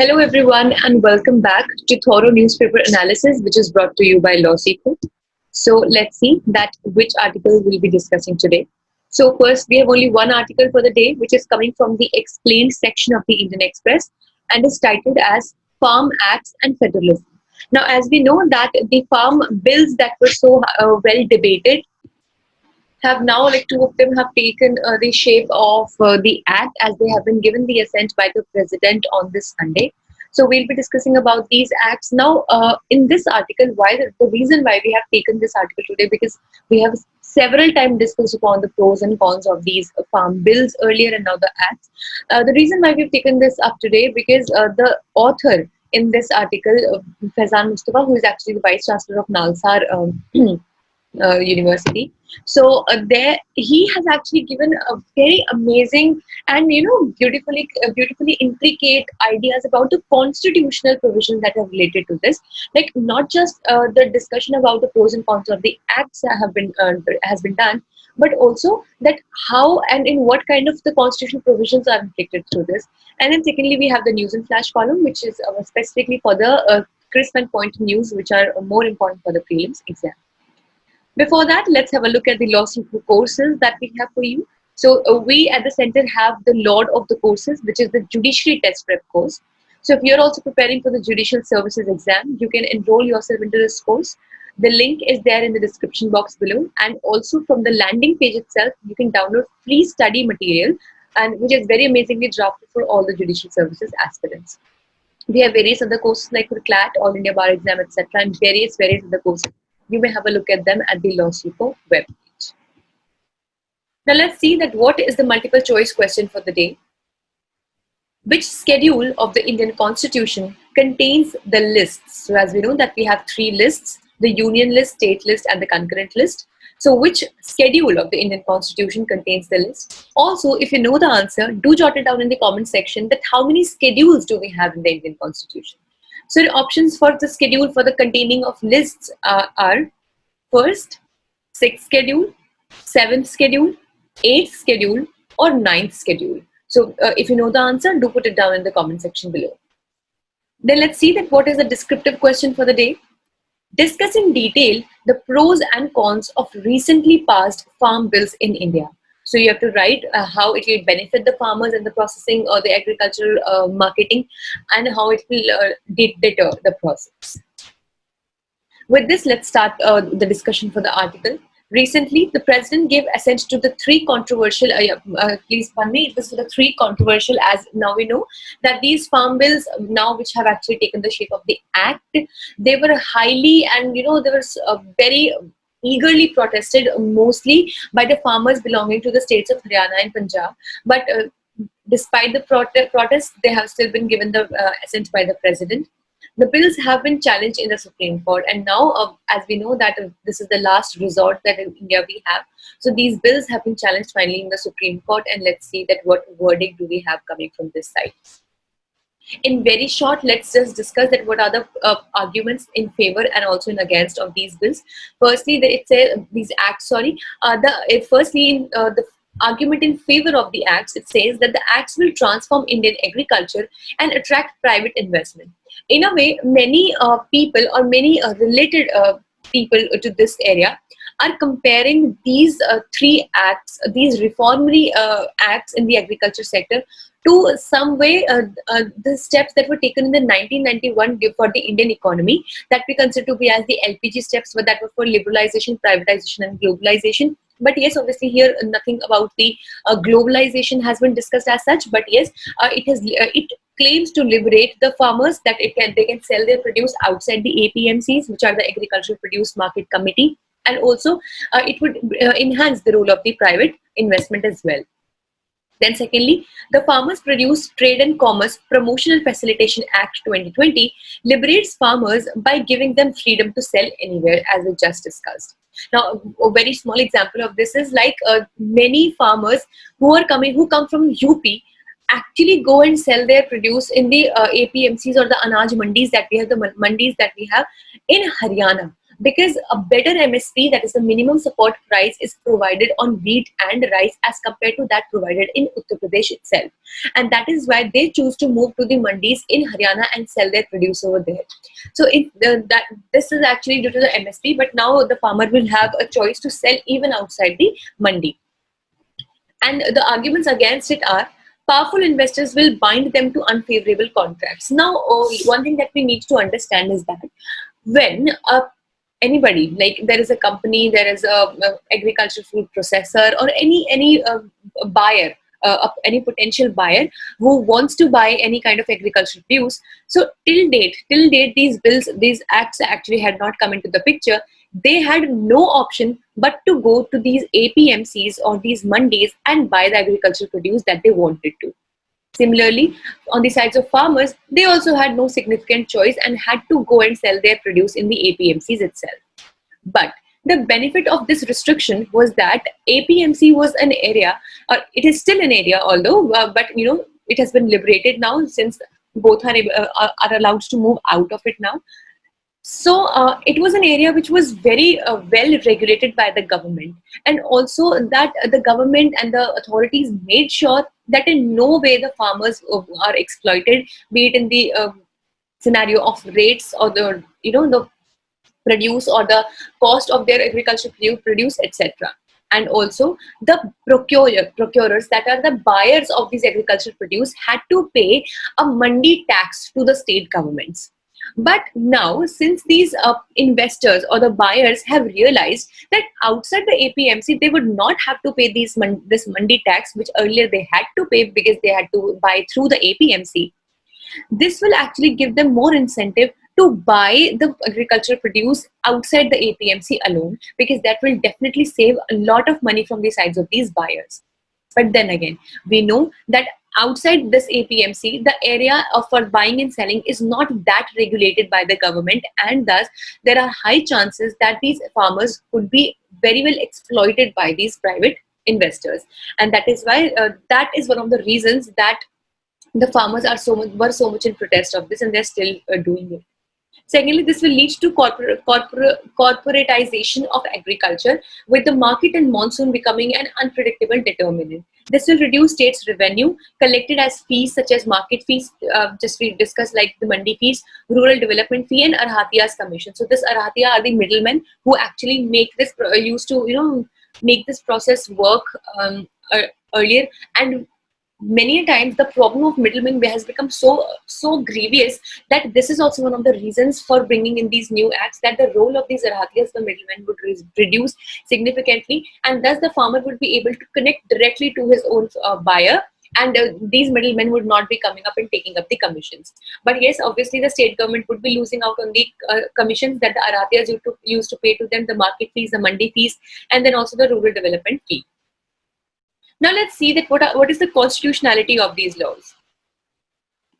Hello, everyone, and welcome back to Thorough Newspaper Analysis, which is brought to you by LawSeeker. So, let's see that which article we'll be discussing today. So, first, we have only one article for the day, which is coming from the Explained section of the Indian Express and is titled as Farm Acts and Federalism. Now, as we know that the farm bills that were so well debated have now, like two of them have taken the shape of the act as they have been given the assent by the president on this Sunday. So we'll be discussing about these acts now. In this article, why the reason why we have taken this article today, because we have several times discussed upon the pros and cons of these farm bills earlier and now the acts. The reason why we've taken this up today because the author in this article, Faizan Mustafa, who is actually the vice chancellor of Nalsar University. So there he has actually given a very amazing and beautifully intricate ideas about the constitutional provisions that are related to this. Like not just the discussion about the pros and cons of the acts that have been has been done, but also that how and in what kind of the constitutional provisions are reflected through this. And then secondly, we have the news and flash column, which is specifically for the crisp and point news, which are more important for the prelims exam. Before that, let's have a look at the law courses that we have for you. So we at the center have the Lord of the courses, which is the Judiciary Test Prep course. So if you're also preparing for the Judicial Services exam, you can enroll yourself into this course. The link is there in the description box below, and also from the landing page itself, you can download free study material, and which is very amazingly drafted for all the Judicial Services aspirants. We have various other courses like for CLAT, All India Bar Exam, etc., and various other courses. You may have a look at them at the LawSeeker webpage. Now let's see that what is the multiple choice question for the day. Which schedule of the Indian Constitution contains the lists? So as we know that we have three lists, the union list, state list, and the concurrent list. So which schedule of the Indian Constitution contains the list? Also, if you know the answer, do jot it down in the comment section that how many schedules do we have in the Indian Constitution? So the options for the schedule for the containing of lists are first, sixth schedule, seventh schedule, eighth schedule, or ninth schedule. So if you know the answer, do put it down in the comment section below. Then let's see that what is the descriptive question for the day. Discuss in detail the pros and cons of recently passed farm bills in India. So you have to write how it will benefit the farmers and the processing or the agricultural marketing, and how it will deter the process. With this, let's start the discussion for the article. Recently, the president gave assent to the three controversial, please pardon me, it was for the three controversial, as now we know that these farm bills now which have actually taken the shape of the act, they were highly and they were very eagerly protested mostly by the farmers belonging to the states of Haryana and Punjab. But despite the protests, they have still been given the assent by the president. The bills have been challenged in the Supreme Court, and now, as we know that this is the last resort that in India we have. So these bills have been challenged finally in the Supreme Court, and let's see that what verdict do we have coming from this side. In very short, let's just discuss that what are the arguments in favor and also in against of these bills. Firstly, it says these acts. Firstly, the argument in favor of the acts, it says that the acts will transform Indian agriculture and attract private investment. In a way, many people or many related people to this area are comparing these three acts, these reformatory acts in the agriculture sector, to some way the steps that were taken in the 1991 for the Indian economy that we consider to be as the LPG steps, but that were for liberalization, privatization, and globalization. But yes, obviously here nothing about the globalization has been discussed as such. But yes, it claims to liberate the farmers, that they can sell their produce outside the APMCs, which are the Agricultural Produce Market Committee, and also it would enhance the role of the private investment as well. Then secondly, the Farmers Produce Trade and Commerce Promotion and Facilitation Act 2020 liberates farmers by giving them freedom to sell anywhere, as we just discussed. Now, a very small example of this is like many farmers who come from UP actually go and sell their produce in the APMCs or the Anaj mandis that we have, the mandis that we have in Haryana. because a better MSP, that is the minimum support price, is provided on wheat and rice as compared to that provided in Uttar Pradesh itself. And that is why they choose to move to the mandis in Haryana and sell their produce over there. So that this is actually due to the MSP, but now the farmer will have a choice to sell even outside the mandi. And the arguments against it are powerful investors will bind them to unfavorable contracts. Now, one thing that we need to understand is that when anybody, like there is a company, there is a agricultural food processor, or any buyer, any potential buyer who wants to buy any kind of agricultural produce. So till date, these bills, these acts actually had not come into the picture. They had no option but to go to these APMCs or these mandis and buy the agricultural produce that they wanted to. Similarly, on the sides of farmers, they also had no significant choice and had to go and sell their produce in the APMCs itself. But the benefit of this restriction was that APMC was an area, or it is still an area, although, but it has been liberated now, since both are allowed to move out of it now. So it was an area which was very well regulated by the government, and also that the government and the authorities made sure that in no way the farmers are exploited, be it in the scenario of rates, or the produce, or the cost of their agricultural produce, etc. And also the procurers, that are the buyers of these agricultural produce, had to pay a mandi tax to the state governments. But now, since these investors or the buyers have realized that outside the APMC, they would not have to pay this mandi tax, which earlier they had to pay because they had to buy through the APMC. This will actually give them more incentive to buy the agricultural produce outside the APMC alone, because that will definitely save a lot of money from the sides of these buyers. But then again, we know that outside this APMC, the area for buying and selling is not that regulated by the government, and thus there are high chances that these farmers could be very well exploited by these private investors. And that is why that is one of the reasons that the farmers were so much in protest of this, and they're still doing it. Secondly, this will lead to corporatization of agriculture, with the market and monsoon becoming an unpredictable determinant. This will reduce states' revenue collected as fees such as market fees, just we discussed, like the mandi fees, rural development fee, and Arhatiyas commission. So this Arhatiya are the middlemen who actually make this used to make this process work earlier. And many a times the problem of middlemen has become so grievous that this is also one of the reasons for bringing in these new acts, that the role of these Arhatiyas, the middlemen, would reduce significantly, and thus the farmer would be able to connect directly to his own buyer, and these middlemen would not be coming up and taking up the commissions. But yes, obviously the state government would be losing out on the commissions that the Arhatiyas used to pay to them, the market fees, the mandi fees, and then also the rural development fee. Now let's see that what is the constitutionality of these laws.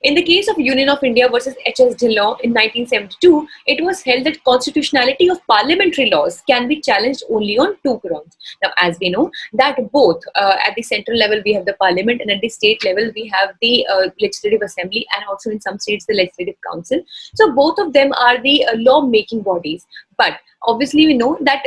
In the case of Union of India versus H.S. Dillon in 1972, it was held that constitutionality of parliamentary laws can be challenged only on two grounds. Now, as we know, that both at the central level we have the parliament, and at the state level we have the legislative assembly, and also in some states the legislative council. So both of them are the law-making bodies. But obviously we know that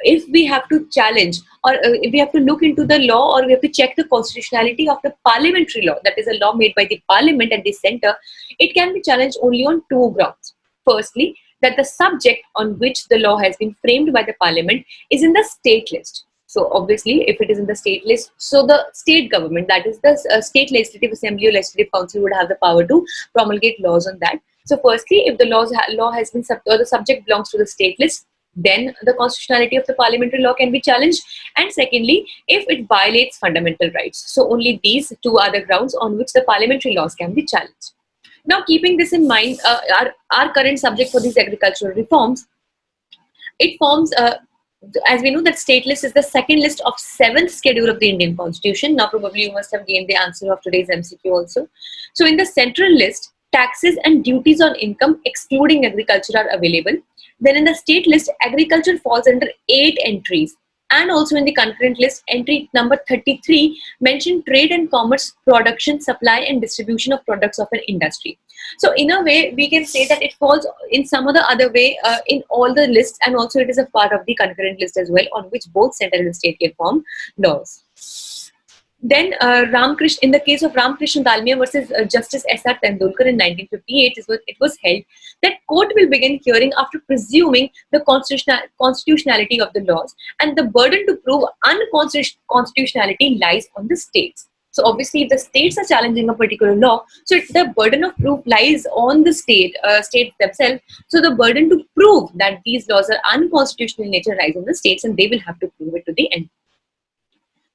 if we have to challenge, or if we have to look into the law, or we have to check the constitutionality of the parliamentary law, that is a law made by the parliament at the center, it can be challenged only on two grounds. Firstly, that the subject on which the law has been framed by the parliament is in the state list. So obviously, if it is in the state list, so the state government, that is the state legislative assembly or legislative council, would have the power to promulgate laws on that. So firstly, if the law has been or the subject belongs to the state list, then the constitutionality of the parliamentary law can be challenged. And secondly, if it violates fundamental rights. So only these two are the grounds on which the parliamentary laws can be challenged. Now, keeping this in mind, our current subject for these agricultural reforms, it forms, as we know, that state list is the second list of 7th schedule of the Indian Constitution. Now, probably you must have gained the answer of today's MCQ also. So in the central list, taxes and duties on income excluding agriculture are available. Then in the state list, agriculture falls under 8 entries, And also in the concurrent list, entry number 33 mentioned trade and commerce, production, supply and distribution of products of an industry. So in a way, we can say that it falls in some other way in all the lists, and also it is a part of the concurrent list as well, on which both central and state can form laws. Then Ramakrishna, in the case of Ramakrishna Dalmia versus Justice S.R. Tendulkar in 1958, it was held that court will begin hearing after presuming the constitutionality of the laws, and the burden to prove unconstitutionality lies on the states. So obviously, if the states are challenging a particular law, so the burden of proof lies on the states themselves. So the burden to prove that these laws are unconstitutional in nature lies on the states, and they will have to prove it to the end.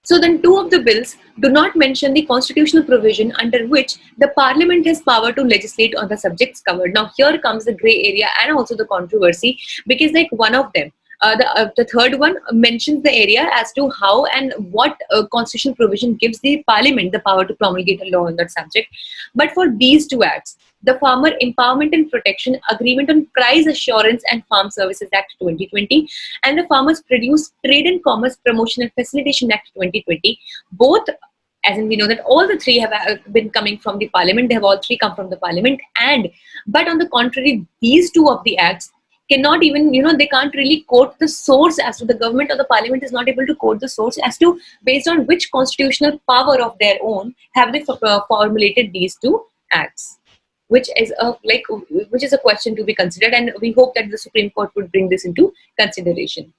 So then two of the bills do not mention the constitutional provision under which the parliament has power to legislate on the subjects covered. Now here comes the grey area and also the controversy, because like one of them, the third one mentions the area as to how and what constitutional provision gives the parliament the power to promulgate a law on that subject. But for these two acts, the Farmer Empowerment and Protection Agreement on Price Assurance and Farm Services Act 2020 and the Farmers Produce Trade and Commerce Promotion and Facilitation Act 2020, both, as in we know that all the three have been coming from the parliament, they have all three come from the parliament, but on the contrary, these two of the acts cannot even, they can't really quote the source as to, the government or the parliament is not able to quote the source as to based on which constitutional power of their own have they formulated these two acts, which is a question to be considered, and we hope that the Supreme Court would bring this into consideration.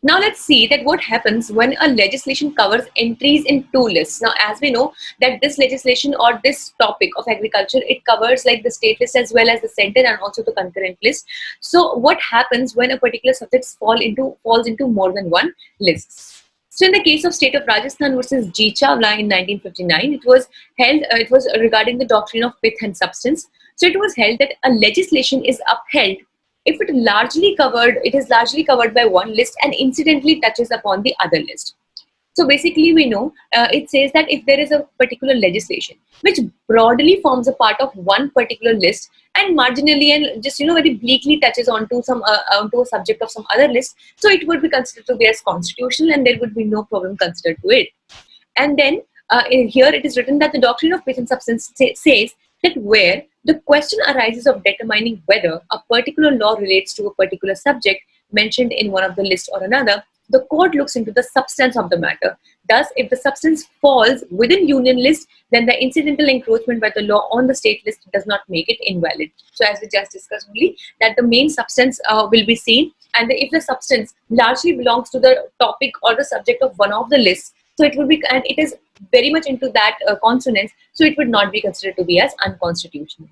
Now let's see that what happens when a legislation covers entries in two lists. Now, as we know that this legislation or this topic of agriculture, it covers like the state list as well as the center and also the concurrent list. So what happens when a particular subject falls into more than one list? So in the case of state of Rajasthan versus G. Chawla in 1959, it was regarding the doctrine of pith and substance. So it was held that a legislation is upheld if it is largely covered by one list and incidentally touches upon the other list. So basically, we know it says that if there is a particular legislation which broadly forms a part of one particular list and marginally and just very bleakly touches onto onto a subject of some other list, so it would be considered to be as constitutional, and there would be no problem considered to it. And then here it is written that the doctrine of pith and substance says that where the question arises of determining whether a particular law relates to a particular subject mentioned in one of the lists or another, the court looks into the substance of the matter. Thus, if the substance falls within union list, then the incidental encroachment by the law on the state list does not make it invalid. So as we just discussed only, that the main substance will be seen, and if the substance largely belongs to the topic or the subject of one of the lists, so it would be, and it is very much into that consonance, so it would not be considered to be as unconstitutional.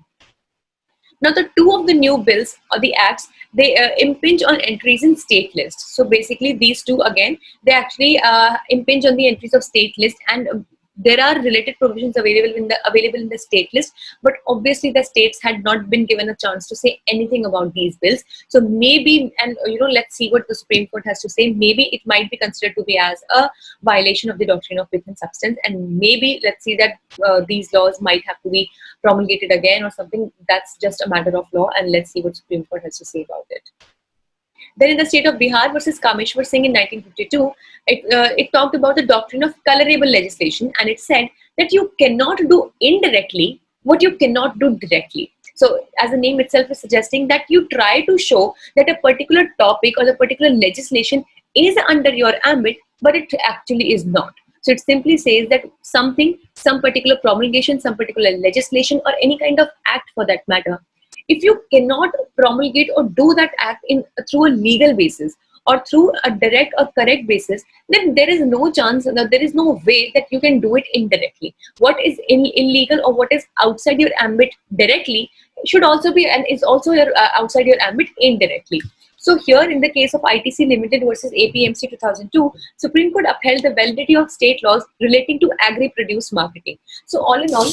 Now, the two of the new bills or the acts, they impinge on entries in state lists. So basically, these two again, they actually impinge on the entries of state list, and there are related provisions available in the state list, but obviously the states had not been given a chance to say anything about these bills. So maybe, and let's see what the Supreme Court has to say. Maybe it might be considered to be as a violation of the doctrine of pith and substance, and maybe let's see that these laws might have to be promulgated again or something. That's just a matter of law, and let's see what Supreme Court has to say about it. Then in the state of Bihar versus Kameshwar Singh in 1952, it talked about the doctrine of colorable legislation, and it said that you cannot do indirectly what you cannot do directly. So as the name itself is suggesting, that you try to show that a particular topic or the particular legislation is under your ambit, but it actually is not. So it simply says that some particular promulgation, some particular legislation, or any kind of act for that matter, if you cannot promulgate or do that act through a legal basis or through a direct or correct basis, then there is no chance, there is no way that you can do it indirectly. What is illegal or what is outside your ambit directly should also be, and is also outside your ambit indirectly. So here in the case of ITC Limited versus APMC 2002, Supreme Court upheld the validity of state laws relating to agri-produce marketing. So all in all,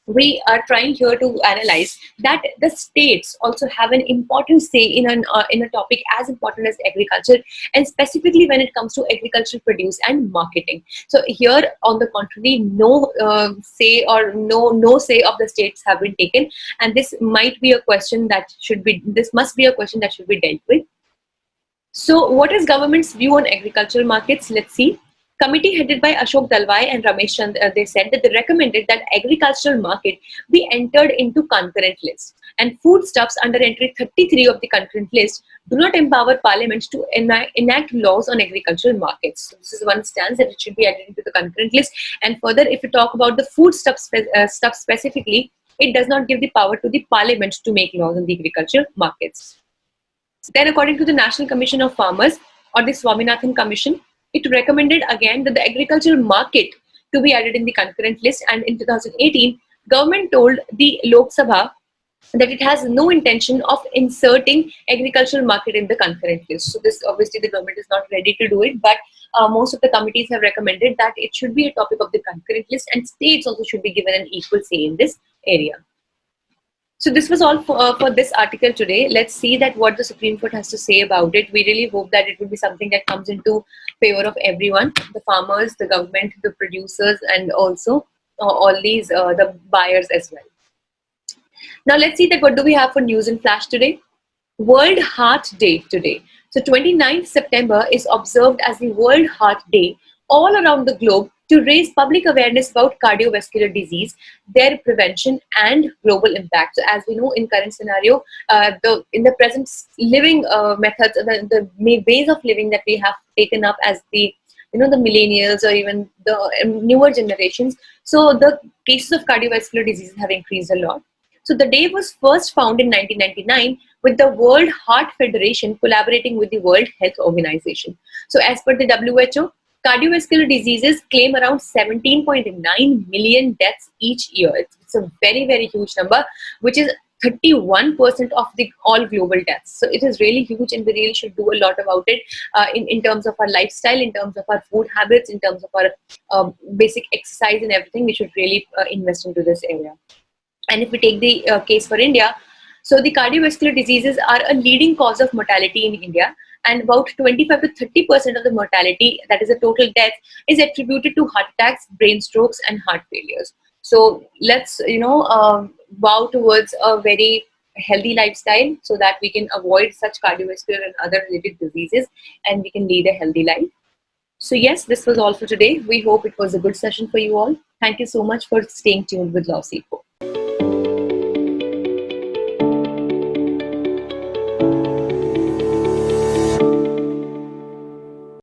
we are trying here to analyze that the states also have an important say in a topic as important as agriculture, and specifically when it comes to agricultural produce and marketing. So here, on the contrary, no say of the states have been taken, and this must be a question that should be dealt with. So, what is government's view on agricultural markets? Let's see. Committee headed by Ashok Dalwai and Ramesh Chand, they said that they recommended that agricultural market be entered into concurrent list. And foodstuffs under entry 33 of the concurrent list do not empower Parliament to enact laws on agricultural markets. So this is one stance, that it should be added into the concurrent list. And further, if you talk about the stuff specifically, it does not give the power to the Parliament to make laws on the agricultural markets. Then, according to the National Commission of Farmers, or the Swaminathan Commission, it recommended again that the agricultural market to be added in the concurrent list. And in 2018, government told the Lok Sabha that it has no intention of inserting agricultural market in the concurrent list. So this, obviously, the government is not ready to do it, but most of the committees have recommended that it should be a topic of the concurrent list, and states also should be given an equal say in this area. So this was all for this article today. Let's see that what the Supreme Court has to say about it. We really hope that it will be something that comes into favor of everyone, the farmers, the government, the producers, and also all these the buyers as well. Now let's see that what do we have for news in flash today. World Heart Day today. So 29th September is observed as the World Heart Day all around the globe to raise public awareness about cardiovascular disease, their prevention and global impact. So as we know, in current scenario, in the present living methods, the ways of living that we have taken up as the the millennials or even the newer generations, so the cases of cardiovascular diseases have increased a lot. So the day was first found in 1999 with the World Heart Federation collaborating with the World Health Organization. So as per the WHO, cardiovascular diseases claim around 17.9 million deaths each year. It's a very, very huge number, which is 31% of the all global deaths. So it is really huge, and we really should do a lot about it in terms of our lifestyle, in terms of our food habits, in terms of our basic exercise and everything. We should really invest into this area. And if we take the case for India, so the cardiovascular diseases are a leading cause of mortality in India, and about 25 to 30% of the mortality, that is the total death, is attributed to heart attacks, brain strokes, and heart failures. So let's vow towards a very healthy lifestyle so that we can avoid such cardiovascular and other related diseases, and we can lead a healthy life. So yes, this was all for today. We hope it was a good session for you all. Thank you so much for staying tuned with Law Seco.